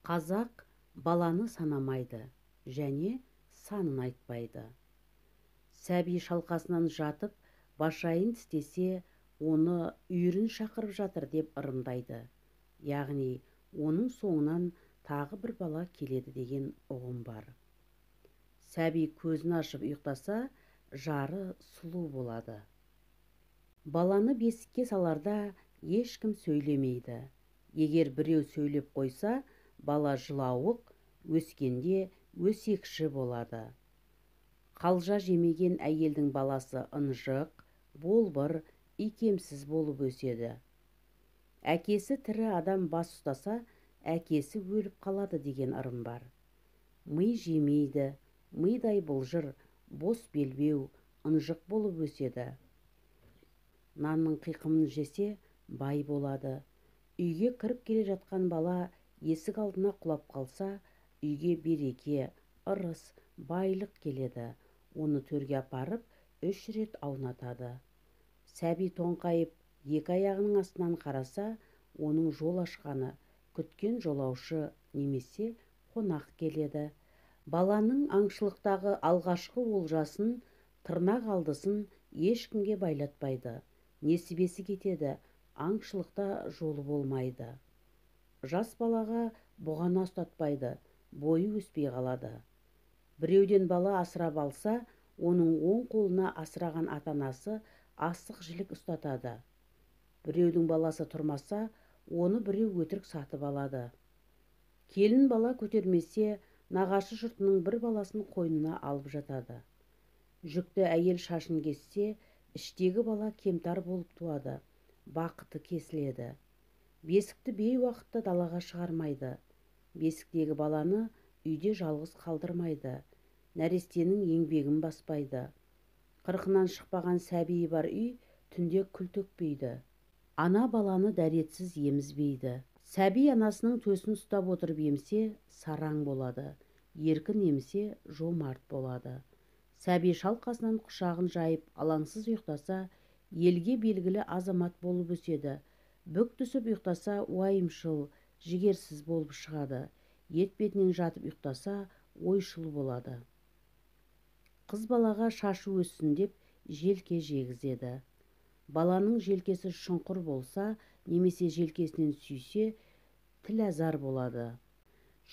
Қазақ баланы санамайды және санын айтпайды. Сәби шалқасынан жатып, башайын тістесе, оны үйірін шақырып жатыр деп ырымдайды. Яғни, оның соңынан тағы бір бала келеді деген ұғым бар. Сәби көзін ашып ұйықтаса, жары сұлу болады. Баланы бесікке саларда ешкім сөйлемейді. Егер біреу сөйлеп қойса, бала жылауық, өскенде өсекші болады. Қалжа жемеген әйелдің баласы ынжық, болбыр, икемсіз болып өседі. Әкесі тірі адам бас ұстаса, әкесі өліп қалады деген ырым бар. Ми жемейді, мидай бұлжыр, бос белбеу, ынжық болып өседі. Нанның қиқымын жесе, бай болады. Үйге кіріп келе жатқан бала есік алдына құлап қалса, үйге береке, ырыс, байлық келеді. Оны төрге апарып, 3 рет аунатады. Сәби тоңқайып, екі аяғының астынан қараса, оның жол ашқаны, күткен жолаушы немесе қонақ келеді. Баланың аңшылықтағы алғашқы олжасын, тырнақ алдысын ешкімге байлатпайды. Несібесі кетеді, аңшылықта жолы болмайды. Жас балаға бұғана ұстатпайды, бойы өспей қалады. Біреуден бала асырап алса, оның оң қолына асыраған атанасы асық жілік ұстатады. Біреудің баласы тұрмаса, оны біреу өтірік сатып алады. Келін бала көтермесе, нағашы жұртының бір баласын қойнына алып жатады. Жүкті әйел шашын кессе, іштегі бала кемтар болып туады, бақыты кесіледі. Бесікті бей уақытта далаға шығармайды. Бесіктегі баланы үйде жалғыз қалдырмайды. Нәрестенің еңбегін баспайды. Қырқынан шықпаған сәбиі бар үй түнде күл төкпейді. Ана баланы дәретсіз емізбейді. Сәби анасының төсін ұстап отырып емсе, сараң болады. Еркін емсе, жомарт болады. Сәби шалқасынан құшағын жайып, алаңсыз ұйықтаса, елге белгілі азамат болып өседі. Бүк түсіп ұйықтаса, уайымшыл, жігерсіз болып шығады. Ет бетінен жатып ұйықтаса, ойшыл болады. Қыз балаға шашы өссін деп желке жегізеді. Баланың желкесі шұңқыр болса, немесе желкесінен сүйсе, тіл азар болады.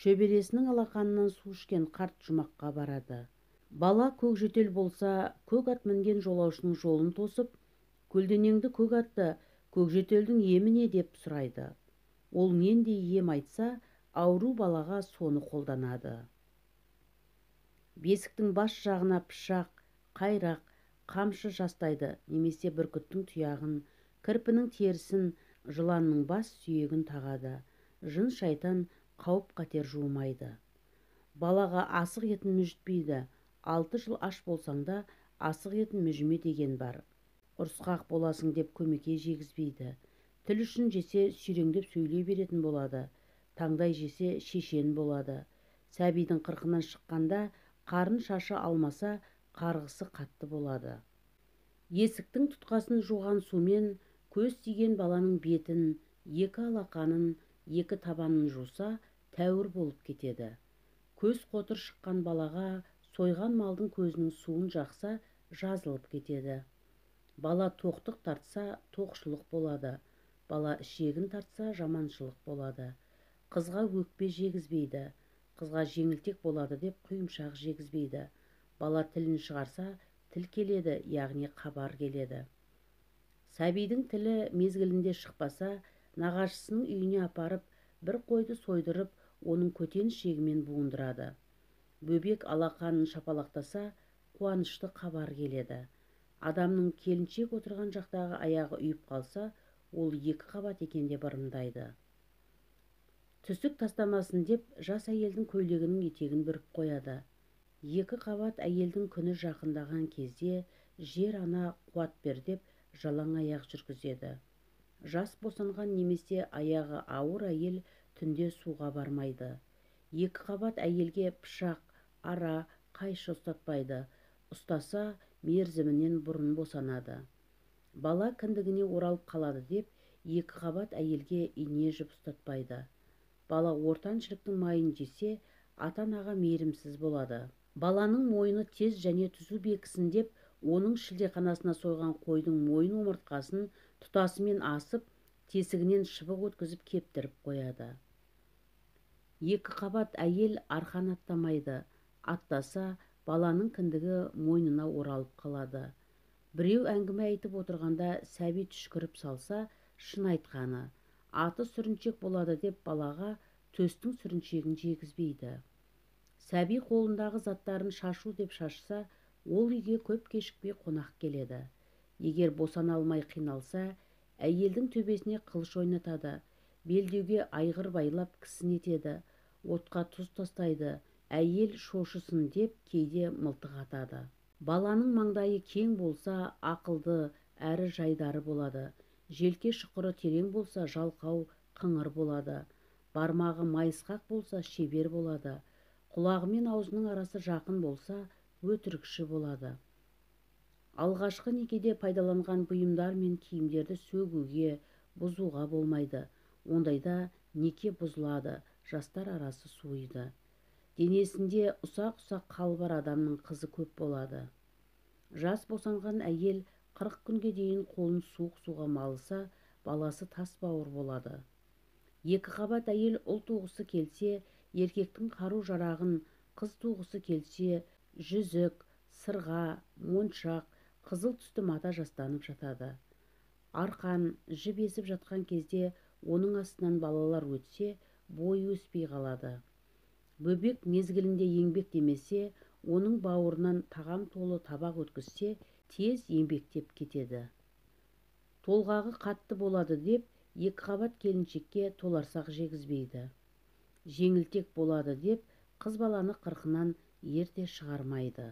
Шөбересінің алақанынан су ішкен қарт жұмаққа барады. Бала көк жөтел болса, көк ат мінген жолаушының жолын тосып, көлденеңді көк атты, көкжөтелдің емі не деп сұрайды. Ол нендей ем айтса, ауру балаға соны қолданады. Бесіктің бас жағына пышақ, қайрақ, қамшы жастайды, немесе бүркіттің тұяғын, кірпінің терісін, жыланның бас сүйегін тағады. Жын шайтан қауіп қатер жуымайды. Балаға асық етін мүжітпейді. 6 жыл аш болсаң да, асық етін мүжіме деген бар. Ұрысқақ боласың деп көмекей жегізбейді. Тіл үшін жесе сүйреңдеп сөйлей беретін болады. Таңдай жесе шешен болады. Сәбидің қырқынан шыққанда қарын шашы алмаса, қарғысы қатты болады. Есіктің тұтқасын жуған сумен көз тиген баланың бетін, екі алақанын, екі табанын жуса, тәуір болып кетеді. Көз қотыр шыққан балаға сойған малдың көзінің суын жақса, жазылып кетеді. Бала тоқтық тартса, тоқшылық болады. Бала ішегін тартса, жаманшылық болады. Қызға өкпе жегізбейді. Қызға жеңілтек болады деп құйымшақ жегізбейді. Бала тілін шығарса, тіл келеді, яғни хабар келеді. Сәбидің тілі мезгілінде шықпаса, нағашысының үйіне апарып, бір қойды сойдырып, оның көтен шегімен буындырады. Бөбек алақанын шапалақтаса, қуанышты хабар келеді. Адамның келіншек отырған жақтағы аяғы үйіп қалса, ол 2 қабат екен деп ырымдайды. Түсік тастамасын деп, жас әйелдің көйлегінің етегін бүріп қояды. 2 қабат әйелдің күні жақындаған кезде, жер ана қуат бер деп жалаң аяқ жүргізеді. Жас босанған немесе аяғы ауыр әйел түнде суға бармайды. 2 қабат әйелге пышақ, ара, қайшы ұстатпайды. Ұстаса, мерзімінен бұрын босанады. Бала кіндігіне оралып қалады деп, 2 қабат әйелге ине жіп ұстатпайды. бала ортаншіліктің майын жесе, ата-анаға мейірімсіз болады. Баланың мойны тез және түзу бекісін деп, оның шілдеханасына сойған қойдың мойын омыртқасын тұтасымен асып, тесігінен шыбық өткізіп кептіріп қояды. Екі қабат әйел арқан аттамайды, аттаса баланың кіндігі мойнына оралып қалады. Біреу әңгіме айтып отырғанда сәби түшкіріп салса, шын айтқаны, аты сүрінчек болады деп балаға төстің сүрінчегін жегізбейді. Сәби қолындағы заттарын шашу деп шашса, ол үйге көп кешікпей қонақ келеді. Егер босана алмай қиналса, әйелдің төбесіне қылыш ойнатады, белдеуге айғыр байлап кісінетеді, отқа тұз тастайды, әйел шошысын деп кейде мылтық атады. Баланың маңдайы кең болса, ақылды әрі жайдары болады. Желке шұқыры терең болса, жалқау, қыңыр болады. Бармағы майысқақ болса, шебер болады. Құлағы мен аузының арасы жақын болса, өтірікші болады. Алғашқы некеде пайдаланған бұйымдар мен киімдерді сөгуге, бұзуға болмайды. Ондайда неке бұзылады, жастар арасы суиды. Денесінде ұсақ-ұсақ қалы бар адамның қызы көп болады. Жас босанған әйел 40 күнге дейін қолын суық суға малыса, баласы тас бауыр болады. Екі қабат әйел ұл туғысы келсе, еркектің қару жарағын, қыз туғысы келсе, жүзік, сырға, моншақ, қызыл түсті мата жастанып жатады. Арқан, жіп есіп жатқан кезде оның астынан балалар өтсе, бойы өспей қалады. Бөбек мезгілінде еңбек демесе, оның бауырынан тағам толы табақ өткізсе, тез еңбектеп кетеді. Толғағы қатты болады деп, екі қабат келіншекке толарсақ жегізбейді. Жеңілтек болады деп, қыз баланы қырқынан ерте шығармайды.